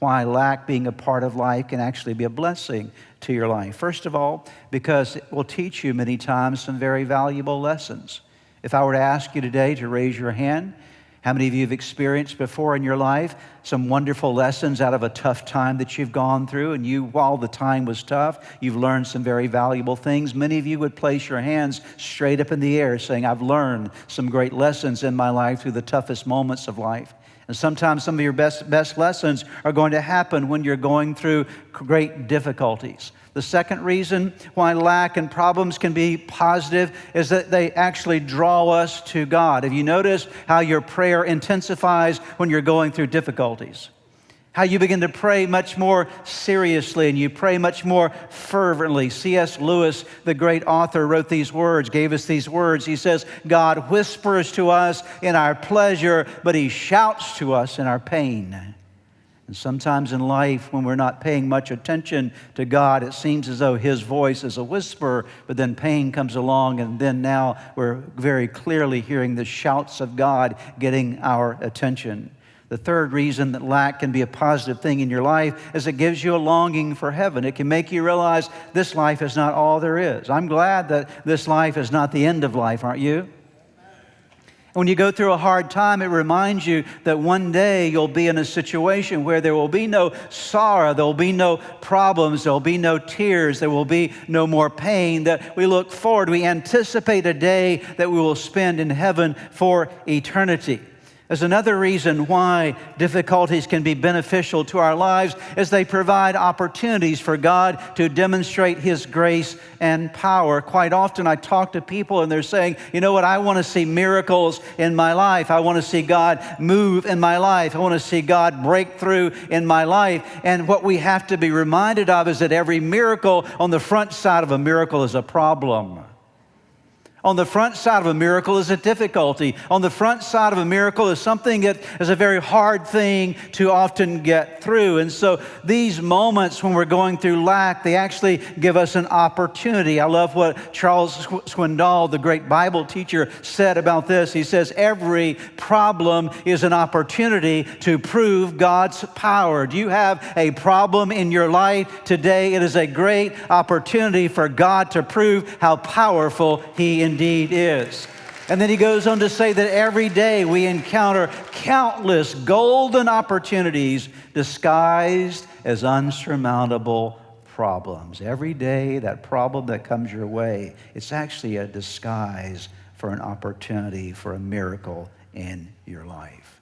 why lack being a part of life can actually be a blessing to your life. First of all, because it will teach you many times some very valuable lessons. If I were to ask you today to raise your hand, how many of you have experienced before in your life some wonderful lessons out of a tough time that you've gone through, and you, while the time was tough, you've learned some very valuable things? Many of you would place your hands straight up in the air saying, I've learned some great lessons in my life through the toughest moments of life. And sometimes some of your best lessons are going to happen when you're going through great difficulties. The second reason why lack and problems can be positive is that they actually draw us to God. Have you noticed how your prayer intensifies when you're going through difficulties? How you begin to pray much more seriously and you pray much more fervently. C.S. Lewis, the great author, wrote these words, gave us these words. He says, God whispers to us in our pleasure, but He shouts to us in our pain. And sometimes in life, when we're not paying much attention to God, it seems as though His voice is a whisper, but then pain comes along, and then now we're very clearly hearing the shouts of God getting our attention. The third reason that lack can be a positive thing in your life is it gives you a longing for heaven. It can make you realize this life is not all there is. I'm glad that this life is not the end of life, aren't you? When you go through a hard time, it reminds you that one day you'll be in a situation where there will be no sorrow, there will be no problems, there will be no tears, there will be no more pain, that we look forward, we anticipate a day that we will spend in heaven for eternity. There's another reason why difficulties can be beneficial to our lives is they provide opportunities for God to demonstrate His grace and power. Quite often I talk to people and they're saying, you know what, I want to see miracles in my life. I want to see God move in my life. I want to see God break through in my life. And what we have to be reminded of is that every miracle, on the front side of a miracle, is a problem. On the front side of a miracle is a difficulty. On the front side of a miracle is something that is a very hard thing to often get through. And so these moments when we're going through lack, they actually give us an opportunity. I love what Charles Swindoll, the great Bible teacher, said about this. He says, every problem is an opportunity to prove God's power. Do you have a problem in your life today? It is a great opportunity for God to prove how powerful He indeed is. And then he goes on to say that every day we encounter countless golden opportunities disguised as unsurmountable problems. Every day, that problem that comes your way, it's actually a disguise for an opportunity for a miracle in your life.